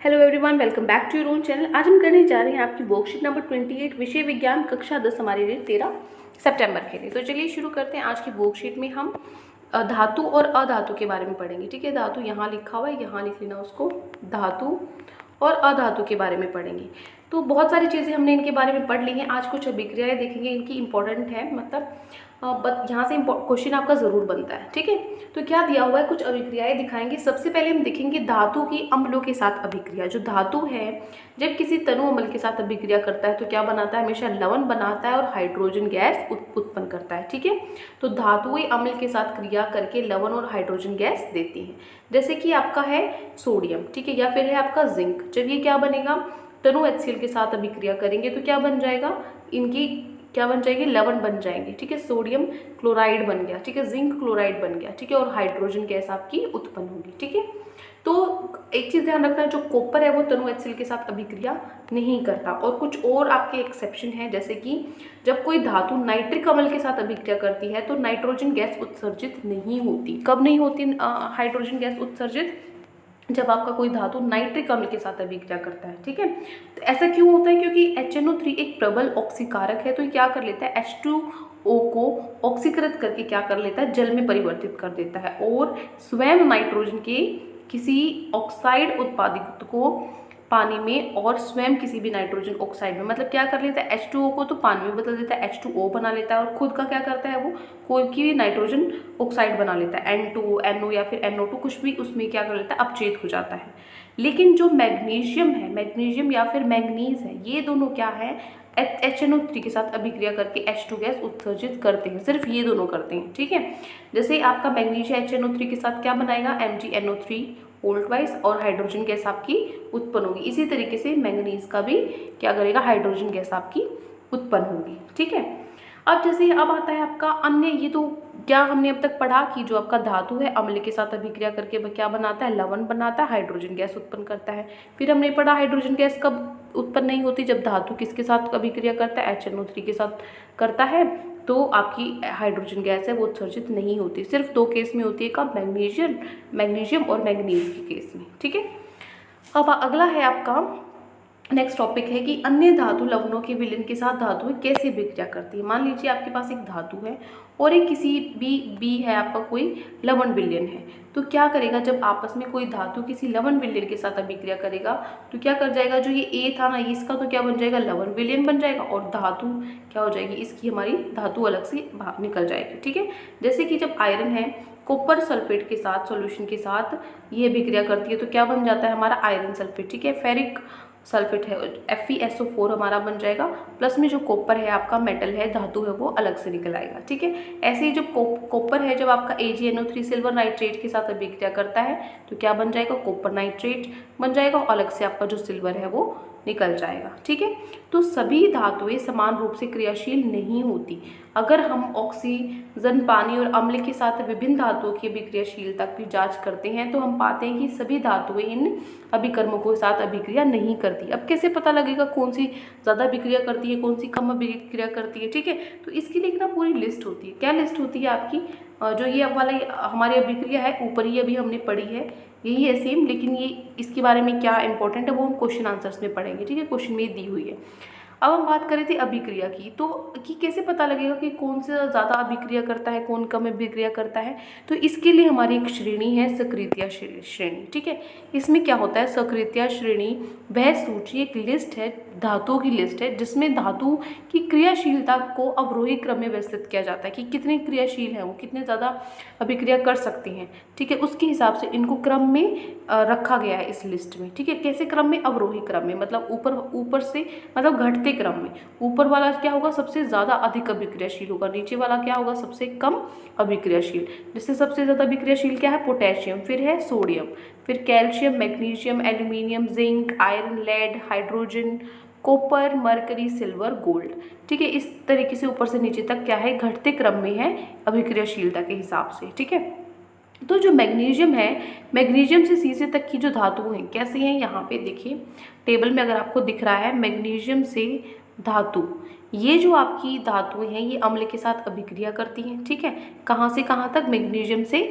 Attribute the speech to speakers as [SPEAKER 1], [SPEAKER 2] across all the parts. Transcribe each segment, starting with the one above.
[SPEAKER 1] Hello everyone, welcome back to your own channel. आज हम करने जा रहे हैं आपकी वर्कशीट नंबर 28 विषय विज्ञान कक्षा 10 हमारे लिए 13 सितंबर के लिए। तो चलिए शुरू करते हैं। आज की वर्कशीट में हम धातु और अधातु के बारे में पढ़ेंगे। ठीक है, धातु यहाँ लिखा हुआ है, यहाँ लिख लेना उसको। धातु और अधातु के बारे में पढ़ेंगे। तो बहुत सारी चीज़ें हमने इनके बारे में पढ़ ली हैं। आज कुछ अभिक्रियाएं देखेंगे, इनकी इंपॉर्टेंट है, मतलब यहाँ से क्वेश्चन आपका ज़रूर बनता है। ठीक है, तो क्या दिया हुआ है, कुछ अभिक्रियाएं दिखाएंगे। सबसे पहले हम देखेंगे धातु की अम्लों के साथ अभिक्रिया। जो धातु है जब किसी तनु अम्ल के साथ अभिक्रिया करता है तो क्या बनाता है, हमेशा लवण बनाता है और हाइड्रोजन गैस उत्पन्न करता है। ठीक है, तो धातुएं अम्ल के साथ क्रिया करके लवण और हाइड्रोजन गैस देती हैं। जैसे कि आपका है सोडियम, ठीक है, या फिर है आपका जिंक। जब ये क्या बनेगा, तनु HCl के साथ अभिक्रिया करेंगे तो क्या बन जाएगा, इनकी क्या बन जाएगी, लवण बन जाएंगे। ठीक है, सोडियम क्लोराइड बन गया, ठीक है, जिंक क्लोराइड बन गया, ठीक है, और हाइड्रोजन गैस आपकी उत्पन्न होगी। ठीक है, तो एक चीज़ ध्यान रखना, जो कॉपर है वो तनु HCl के साथ अभिक्रिया नहीं करता। और कुछ और आपके एक्सेप्शन है, जैसे कि जब कोई धातु नाइट्रिक अम्ल के साथ अभिक्रिया करती है तो नाइट्रोजन गैस उत्सर्जित नहीं होती। कब नहीं होती हाइड्रोजन गैस उत्सर्जित, जब आपका कोई धातु नाइट्रिक अम्ल के साथ अभिक्रिया करता है। ठीक है, तो ऐसा क्यों होता है, क्योंकि HNO3 एक प्रबल ऑक्सीकारक है। तो ये क्या कर लेता है, H2O को ऑक्सीकृत करके क्या कर लेता है, जल में परिवर्तित कर देता है और स्वयं नाइट्रोजन के किसी ऑक्साइड उत्पादित को पानी में और स्वयं किसी भी नाइट्रोजन ऑक्साइड में, मतलब क्या कर लेता है, H2O को तो पानी में बदल देता है, H2O बना लेता है, और खुद का क्या करता है, वो कोई भी नाइट्रोजन ऑक्साइड बना लेता है, N2O, NO या फिर NO2, कुछ भी उसमें क्या कर लेता है, अपचेत हो जाता है। लेकिन जो मैग्नीशियम है, मैग्नीशियम या फिर मैंगनीज है, ये दोनों क्या है, HNO3 के साथ अभिक्रिया करके H2 गैस उत्सर्जित करते हैं। सिर्फ ये दोनों करते हैं। ठीक है, जैसे आपका मैग्नीशियम HNO3 के साथ क्या बनाएगा, MgNO3 वोल्ट वाइज, और हाइड्रोजन गैस आपकी उत्पन्न होगी। इसी तरीके से मैंगनीज का भी क्या करेगा, हाइड्रोजन गैस आपकी उत्पन्न होगी। ठीक है, अब जैसे अब आता है आपका अन्य। ये तो क्या हमने अब तक पढ़ा कि जो आपका धातु है अम्ल के साथ अभिक्रिया करके वह क्या बनाता है, लवण बनाता है, हाइड्रोजन गैस उत्पन्न करता है। फिर हमने पढ़ा हाइड्रोजन गैस कब उत्पन्न नहीं होती, जब धातु किसके साथ अभिक्रिया करता है, HNO3 के साथ करता है, तो आपकी हाइड्रोजन गैस है वो उत्सर्जित नहीं होती। सिर्फ दो केस में होती है, कब, मैग्नीशियम और मैंगनीज के केस में। ठीक है, अब अगला है आपका नेक्स्ट टॉपिक है कि अन्य धातु लवणों के विलयन के साथ धातुएं कैसे अभिक्रिया करती है। मान लीजिए आपके पास एक धातु है और एक किसी बी है आपका कोई लवण विलयन है, तो क्या करेगा, जब आपस में कोई धातु किसी लवण विलयन के साथ अभिक्रिया करेगा तो क्या कर जाएगा, जो ये ए था ना, इसका तो क्या बन जाएगा, लवण विलयन बन जाएगा, और धातु क्या हो जाएगी, इसकी हमारी धातु अलग से बाहर निकल जाएगी। ठीक है, जैसे कि जब आयरन है कॉपर सल्फेट के साथ, सॉल्यूशन के साथ ये अभिक्रिया करती है तो क्या बन जाता है हमारा आयरन सल्फेट। ठीक है, फेरिक सल्फेट है, FeSO4 हमारा बन जाएगा, प्लस में जो कॉपर है आपका मेटल है, धातु है, वो अलग से निकल आएगा। ठीक है, ऐसे ही जब कॉपर है, जब आपका AgNO3 सिल्वर नाइट्रेट के साथ अभिक्रिया करता है तो क्या बन जाएगा, कॉपर नाइट्रेट बन जाएगा, और अलग से आपका जो सिल्वर है वो निकल जाएगा। ठीक है, तो सभी धातुएं समान रूप से क्रियाशील नहीं होती। अगर हम ऑक्सीजन, पानी और अम्ल के साथ विभिन्न धातुओं की अभिक्रियाशीलता की जांच करते हैं तो हम पाते हैं कि सभी धातुएं इन अभिकर्मकों के साथ अभिक्रिया नहीं करती। अब कैसे पता लगेगा कौन सी ज़्यादा अभिक्रिया करती है, कौन सी कम अभिक्रिया करती है। ठीक है, तो इसके लिए ना पूरी लिस्ट होती है। क्या लिस्ट होती है आपकी, जो ये वाला हमारी अभिक्रिया है ऊपर ही अभी हमने पढ़ी है, यही है सेम, लेकिन ये इसके बारे में क्या इंपॉर्टेंट है वो हम क्वेश्चन आंसर्स में पढ़ेंगे। ठीक है, क्वेश्चन में दी हुई है। अब हम बात करें थे अभिक्रिया की, तो कि कैसे पता लगेगा कि कौन सा ज़्यादा अभिक्रिया करता है, कौन कम अभिक्रिया करता है। तो इसके लिए हमारी एक श्रेणी है, सक्रियता श्रेणी। ठीक है, इसमें क्या होता है, सक्रियता श्रेणी वह सूची, एक लिस्ट है, धातुओं की लिस्ट है, जिसमें धातु की क्रियाशीलता को अवरोही क्रम में व्यवस्थित किया जाता है कि कितने क्रियाशील हैं वो, कितने ज़्यादा अभिक्रिया कर सकती हैं। ठीक है, उसके हिसाब से इनको क्रम में रखा गया है इस लिस्ट में। ठीक है, कैसे क्रम में, अवरोही क्रम में, मतलब ऊपर से, मतलब घटते क्रम में। ऊपर वाला क्या होगा, सबसे ज़्यादा अधिक अभिक्रियाशील होगा, नीचे वाला क्या होगा, सबसे कम अभिक्रियाशील। जैसे सबसे ज़्यादा अभिक्रियाशील क्या है, पोटेशियम, फिर है सोडियम, फिर calcium, magnesium, aluminium, zinc, iron, lead, hydrogen, copper, mercury, silver, gold. ठीक है, इस तरीके से ऊपर से नीचे तक क्या है, घटते क्रम में है अभिक्रियाशीलता के हिसाब से। ठीक है, तो जो मैग्नीशियम है, मैग्नीशियम से सीसे तक की जो धातु हैं कैसे हैं, यहाँ पे देखिए टेबल में अगर आपको दिख रहा है, मैग्नीशियम से धातु, ये जो आपकी धातुएं हैं ये अम्ल के साथ अभिक्रिया करती हैं। ठीक है, कहाँ से कहाँ तक, मैग्नीशियम से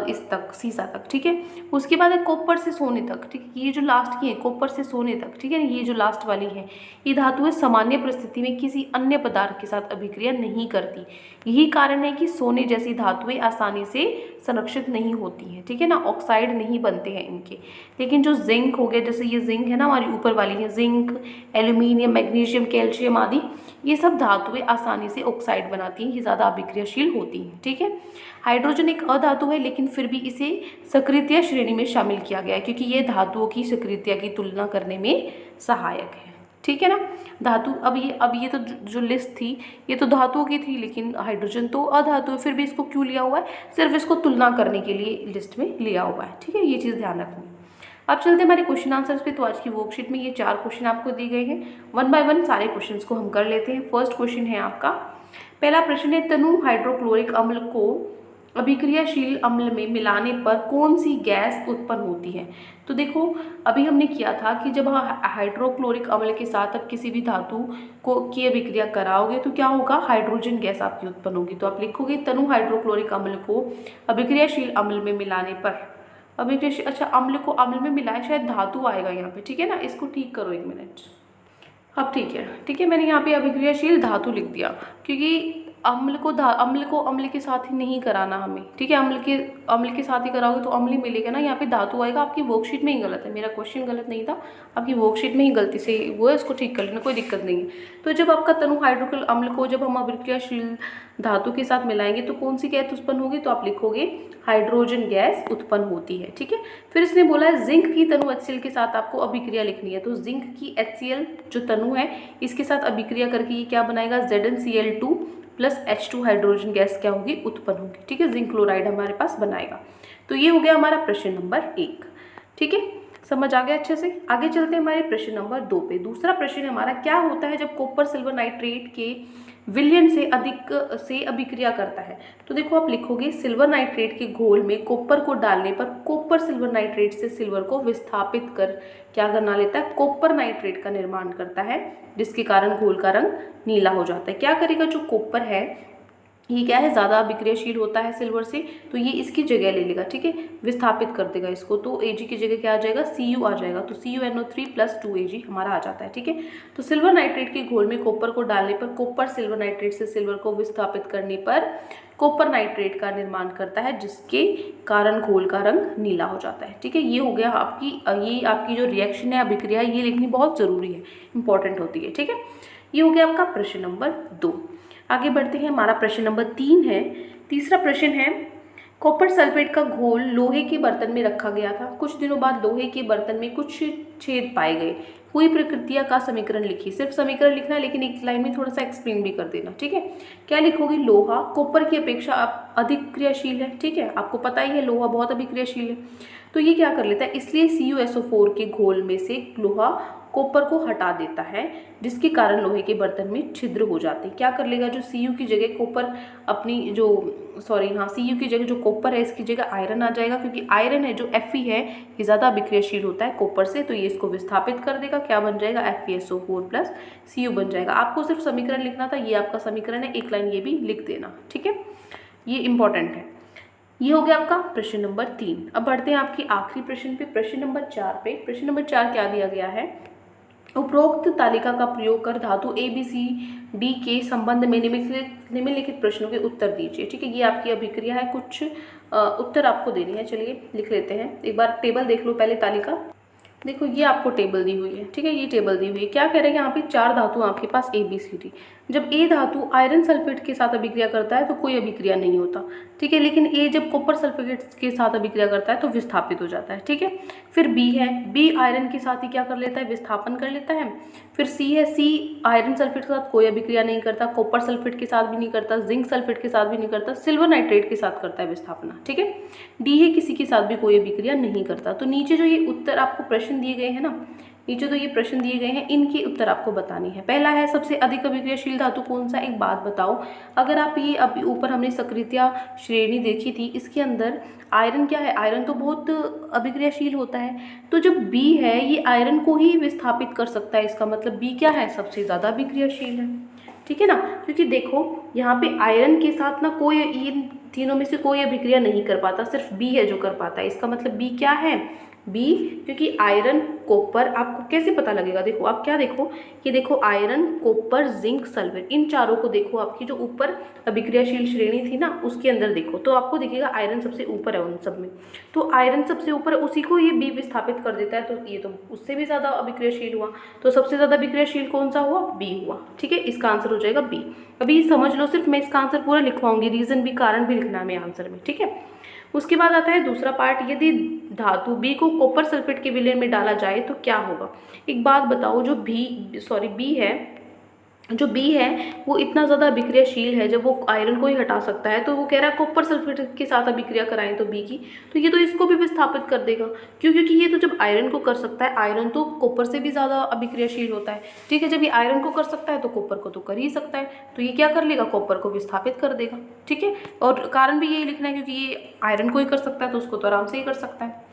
[SPEAKER 1] इस तक सीसा तक, ठीक है। उसके बाद है कॉपर से सोने तक, ठीक है। ये जो लास्ट की है कॉपर से सोने तक, ठीक है ना, ये जो लास्ट वाली है ये धातुएं सामान्य परिस्थिति में किसी अन्य पदार्थ के साथ अभिक्रिया नहीं करती। यही कारण है कि सोने जैसी धातुएं आसानी से संरक्षित नहीं होती हैं, ठीक है ना, ऑक्साइड नहीं बनते हैं इनके। लेकिन जो जिंक हो गया, जैसे ये जिंक है ना हमारी ऊपर वाली है, जिंक, एल्यूमिनियम, मैग्नीशियम, कैल्शियम आदि, ये सब धातुएं आसानी से ऑक्साइड बनाती हैं, ये ज़्यादा अभिक्रियाशील होती हैं, ठीक है। हाइड्रोजन एक अधातु है लेकिन फिर भी इसे सक्रियता श्रेणी में शामिल किया गया है क्योंकि ये धातुओं की सक्रियता की तुलना करने में सहायक है, ठीक है ना। धातु अब ये तो जो लिस्ट थी ये तो धातुओं की थी, लेकिन हाइड्रोजन तो अधातु है, फिर भी इसको क्यों लिया हुआ है, सिर्फ इसको तुलना करने के लिए लिस्ट में लिया हुआ है, ठीक है, ये चीज़ ध्यान रखनी। अब चलते हैं हमारे क्वेश्चन आंसर्स पे। तो आज की वर्कशीट में ये 4 क्वेश्चन आपको दिए गए हैं, 1 बाय 1 सारे क्वेश्चंस को हम कर लेते हैं। फर्स्ट क्वेश्चन है आपका, पहला प्रश्न है, तनु हाइड्रोक्लोरिक अम्ल को अभिक्रियाशील अम्ल में मिलाने पर कौन सी गैस उत्पन्न होती है। तो देखो अभी हमने किया था कि जब हाइड्रोक्लोरिक अम्ल के साथ आप किसी भी धातु को की अभिक्रिया कराओगे तो क्या होगा, हाइड्रोजन गैस आपकी उत्पन्न होगी। तो आप लिखोगे तनु हाइड्रोक्लोरिक अम्ल को अभिक्रियाशील अम्ल में मिलाने पर अभिक्रियाशील, अच्छा अम्ल को अम्ल में मिलाए, शायद धातु आएगा यहाँ पे, ठीक है ना, इसको ठीक करो 1 मिनट। अब ठीक है, मैंने यहाँ पे अभिक्रियाशील धातु लिख दिया क्योंकि अम्ल को अम्ल के साथ ही नहीं कराना हमें, ठीक है, अम्ल के साथ ही कराओगे तो अम्ल ही मिलेगा ना, यहाँ पे धातु आएगा। आपकी वर्कशीट में ही गलत है, मेरा क्वेश्चन गलत नहीं था, आपकी वर्कशीट में ही गलती से वो है, इसको ठीक कर लेना, कोई दिक्कत नहीं है। तो जब आपका तनु हाइड्रोक्लोरिक अम्ल को जब हम अभिक्रियाशील धातु के साथ मिलाएंगे तो कौन सी गैस उत्पन्न होगी, तो आप लिखोगे हाइड्रोजन गैस उत्पन्न होती है, ठीक है। फिर इसने बोला है जिंक की तनु HCl के साथ आपको अभिक्रिया लिखनी है, तो जिंक की HCl जो तनु है इसके साथ अभिक्रिया करके ये क्या बनाएगा, ZnCl2 plus H2 hydrogen gas क्या होगी, उत्पन्न होगी, ठीक है, जिंक क्लोराइड हमारे पास बनाएगा। तो ये हो गया हमारा प्रश्न नंबर 1, ठीक है, समझ आ गया अच्छे से। आगे चलते हैं हमारे प्रश्न नंबर 2 पे। दूसरा प्रश्न हमारा, क्या होता है जब कॉपर सिल्वर नाइट्रेट के विलयन से अधिक से अभिक्रिया करता है। तो देखो आप लिखोगे सिल्वर नाइट्रेट के घोल में कॉपर को डालने पर कॉपर सिल्वर नाइट्रेट से सिल्वर को विस्थापित कर क्या करना लेता है, कॉपर नाइट्रेट का निर्माण करता है, जिसके कारण घोल का रंग नीला हो जाता है। क्या करेगा, जो कॉपर है ये क्या है, ज़्यादा अभिक्रियाशील होता है सिल्वर से, तो ये इसकी जगह ले लेगा, ठीक है, विस्थापित कर देगा इसको, तो Ag की जगह क्या आ जाएगा, Cu आ जाएगा, तो CuNO3 प्लस 2Ag हमारा आ जाता है, ठीक है। तो सिल्वर नाइट्रेट के घोल में कॉपर को डालने पर कॉपर सिल्वर नाइट्रेट से सिल्वर को विस्थापित करने पर कॉपर नाइट्रेट का निर्माण करता है, जिसके कारण घोल का रंग नीला हो जाता है, ठीक है। ये हो गया आपकी जो रिएक्शन है, अभिक्रिया, ये लिखनी बहुत ज़रूरी है, इंपॉर्टेंट होती है, ठीक है। ये हो गया आपका प्रश्न नंबर 2। आगे बढ़ते हैं, हमारा प्रश्न नंबर 3 है। तीसरा प्रश्न है, कॉपर सल्फेट का घोल लोहे के बर्तन में रखा गया था, कुछ दिनों बाद लोहे के बर्तन में कुछ छेद पाए गए, हुई प्रक्रिया का समीकरण लिखिए। सिर्फ समीकरण लिखना है, लेकिन एक लाइन में थोड़ा सा एक्सप्लेन भी कर देना, ठीक है। क्या लिखोगे, लोहा कॉपर की अपेक्षा अधिक क्रियाशील है, ठीक है, आपको पता ही है लोहा बहुत अभिक्रियाशील है, तो ये क्या कर लेता है, इसलिए CuSO4 के घोल में से लोहा कॉपर को हटा देता है, जिसके कारण लोहे के बर्तन में छिद्र हो जाते हैं। क्या कर लेगा, जो Cu की जगह कॉपर Cu की जगह जो कॉपर है इसकी जगह आयरन आ जाएगा, क्योंकि आयरन है जो Fe है ये ज़्यादा अभिक्रियाशील होता है कॉपर से, तो ये इसको विस्थापित कर देगा, क्या बन जाएगा, FeSO4 प्लस Cu बन जाएगा। आपको सिर्फ समीकरण लिखना था, ये आपका समीकरण है, एक लाइन ये भी लिख देना, ठीक है, ये इंपॉर्टेंट है। ये हो गया आपका प्रश्न नंबर 3। अब बढ़ते हैं आपकी आखिरी प्रश्न पे, प्रश्न नंबर 4 पे। प्रश्न नंबर 4 क्या दिया गया है, उपरोक्त तालिका का प्रयोग कर धातु ABCD के संबंध में निम्नलिखित प्रश्नों के उत्तर दीजिए, ठीक है। ये आपकी अभिक्रिया है, कुछ उत्तर आपको देनी है, चलिए लिख लेते हैं। एक बार टेबल देख लो पहले, तालिका देखो, ये आपको टेबल दी हुई है, ठीक है, ये टेबल दी हुई है। क्या कह रहे हैं, यहाँ पे 4 धातु आपके पास ABCD, जब A धातु आयरन सल्फेट के साथ अभिक्रिया करता है तो कोई अभिक्रिया नहीं होता, ठीक है, लेकिन A जब कॉपर सल्फेट के साथ अभिक्रिया करता है तो विस्थापित हो जाता है, ठीक है। फिर B है, B आयरन के साथ ही क्या कर लेता है, विस्थापन कर लेता है। फिर C है, C आयरन सल्फेट के साथ कोई अभिक्रिया नहीं करता, कॉपर सल्फेट के साथ भी नहीं करता, जिंक सल्फेट के साथ भी नहीं करता, सिल्वर नाइट्रेट के साथ करता है विस्थापना, ठीक है। D है, किसी के साथ भी कोई अभिक्रिया नहीं करता। तो नीचे जो ये उत्तर आपको प्रश्न दिए गए हैं ना, नीचे तो ये प्रश्न दिए गए हैं, इनके उत्तर आपको बतानी है। पहला है, सबसे अधिक अभिक्रियाशील धातु कौन सा, एक बात बताओ। अगर आप ये अभी ऊपर हमने सक्रियता श्रेणी देखी थी, इसके अंदर आयरन क्या है, आयरन तो बहुत अभिक्रियाशील होता है, तो जब B है ये आयरन को ही विस्थापित कर सकता है, इसका मतलब B क्या है, सबसे ज़्यादा अभिक्रियाशील है, ठीक है ना। क्योंकि देखो यहाँ पे आयरन के साथ ना कोई, ये तीनों में से कोई अभिक्रिया नहीं कर पाता, सिर्फ बी है जो कर पाता है। इसका मतलब बी क्या है, बी, क्योंकि आयरन कॉपर, आपको कैसे पता लगेगा, देखो आप क्या देखो, ये देखो आयरन कॉपर जिंक सल्फेट, इन चारों को देखो, आपकी जो ऊपर अभिक्रियाशील श्रेणी थी ना उसके अंदर देखो तो आपको दिखेगा आयरन सबसे ऊपर है उन सब में। तो आयरन सबसे ऊपर है, उसी को ये बी विस्थापित कर देता है, तो ये तो उससे भी ज़्यादा अभिक्रियाशील हुआ। तो सबसे ज़्यादा अभिक्रियाशील कौन सा हुआ, बी हुआ। ठीक है, इसका आंसर हो जाएगा बी। अभी समझ लो, सिर्फ मैं इसका आंसर पूरा लिखवाऊंगी, रीज़न भी, कारण भी लिखना है मैं आंसर में। ठीक है, उसके बाद आता है दूसरा पार्ट, यदि धातु बी को कॉपर सल्फेट के विलयन में डाला जाए तो क्या होगा। एक बात बताओ, जो बी है, जो बी है वो इतना ज़्यादा अभिक्रियाशील है, जब वो आयरन को ही हटा सकता है, तो वो कह रहा है कॉपर सल्फेट के साथ अभिक्रिया कराएं तो बी की, तो ये तो इसको भी विस्थापित कर देगा। क्यों, क्योंकि ये तो जब आयरन को कर सकता है, आयरन तो कॉपर से भी ज़्यादा अभिक्रियाशील होता है। ठीक है, जब ये आयरन को कर सकता है तो कॉपर को तो कर ही सकता है, तो ये क्या कर लेगा, कॉपर को विस्थापित कर देगा। ठीक है, और कारण भी यही लिखना है, क्योंकि ये आयरन को ही कर सकता है तो उसको तो आराम से ही कर सकता है।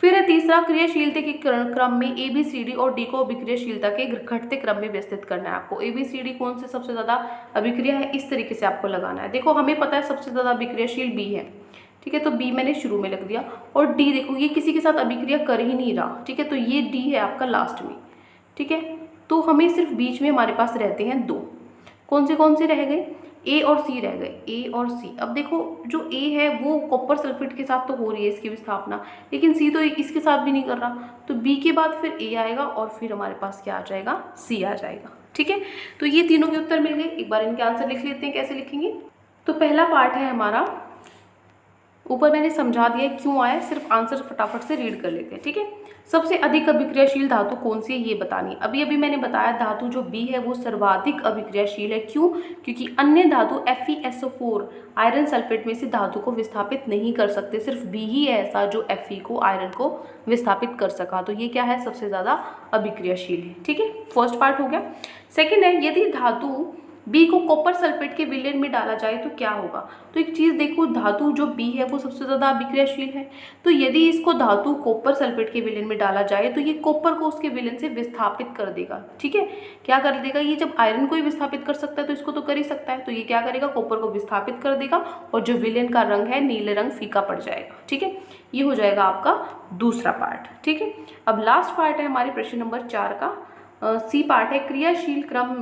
[SPEAKER 1] फिर है तीसरा, क्रियाशीलता के क्रम में ए बी सी डी और डी को अभिक्रियाशीलता के घटते क्रम में व्यवस्थित करना है आपको। ए बी सी डी कौन से सबसे ज़्यादा अभिक्रिया है, इस तरीके से आपको लगाना है। देखो हमें पता है सबसे ज़्यादा अभिक्रियाशील बी है, ठीक है, तो बी मैंने शुरू में लिख दिया, और डी देखो ये किसी के साथ अभिक्रिया कर ही नहीं रहा। ठीक है, तो ये डी है आपका लास्ट में। ठीक है, तो हमें सिर्फ बीच में हमारे पास रहते हैं दो, कौन से रह गए, ए और सी रह गए, ए और सी। अब देखो जो ए है वो कॉपर सल्फेट के साथ तो हो रही है इसकी विस्थापना, लेकिन सी तो इसके साथ भी नहीं कर रहा, तो बी के बाद फिर ए आएगा और फिर हमारे पास क्या आ जाएगा, सी आ जाएगा। ठीक है, तो ये तीनों के उत्तर मिल गए। एक बार इनके आंसर लिख लेते हैं, कैसे लिखेंगे। तो पहला पार्ट है हमारा, ऊपर मैंने समझा दिया क्यों आया, सिर्फ आंसर फटाफट से रीड कर लेते हैं। ठीक है, सबसे अधिक अभिक्रियाशील धातु कौन सी है ये बतानी। अभी मैंने बताया धातु जो बी है वो सर्वाधिक अभिक्रियाशील है। क्यों, क्योंकि अन्य धातु FeSO4 आयरन सल्फेट में से धातु को विस्थापित नहीं कर सकते, सिर्फ बी ही है ऐसा जो Fe को, आयरन को विस्थापित कर सका, तो ये क्या है, सबसे ज़्यादा अभिक्रियाशील है। ठीक है, फर्स्ट पार्ट हो गया। सेकेंड है, यदि धातु बी को कॉपर सल्फेट के विलयन में डाला जाए तो क्या होगा। तो एक चीज़ देखो, धातु जो बी है वो सबसे ज़्यादा अभिक्रियाशील है, तो यदि इसको धातु कॉपर सल्फेट के विलयन में डाला जाए तो ये कॉपर को उसके विलयन से विस्थापित कर देगा। ठीक है, क्या कर देगा, ये जब आयरन को ही विस्थापित कर सकता है तो इसको तो कर ही सकता है, तो ये क्या करेगा, कॉपर को विस्थापित कर देगा, और जो विलयन का रंग है नीले रंग फीका पड़ जाएगा। ठीक है, ये हो जाएगा आपका दूसरा पार्ट। ठीक है, अब लास्ट पार्ट है हमारे प्रश्न नंबर 4 का, सी पार्ट है, क्रियाशील क्रम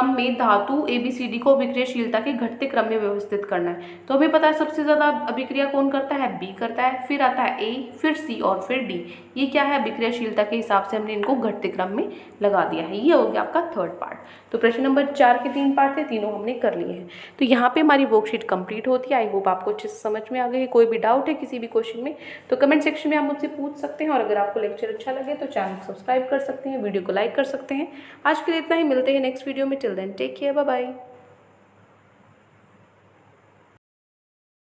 [SPEAKER 1] में धातु ABCD को अभिक्रियाशीलता के घटते क्रम में व्यवस्थित करना है। तो हमें पता है सबसे ज़्यादा अभिक्रिया कौन करता है, बी करता है, फिर आता है ए, फिर सी और फिर डी। ये क्या है, अभिक्रियाशीलता के हिसाब से हमने इनको घटते क्रम में लगा दिया है। ये हो गया आपका थर्ड पार्ट। तो प्रश्न नंबर 4 के 3 पार्ट थे, तीनों हमने कर लिए हैं। तो यहाँ पे हमारी वर्कशीट कंप्लीट होती है। आई होप आपको अच्छे से समझ में आ गई है। कोई भी डाउट है किसी भी क्वेश्चन में तो कमेंट सेक्शन में आप मुझसे पूछ सकते हैं, और अगर आपको लेक्चर अच्छा लगे तो चैनल को सब्सक्राइब कर सकते हैं, वीडियो को लाइक कर सकते हैं। आज के लिए इतना ही, मिलते हैं नेक्स्ट वीडियो में। Till then take care, bye bye.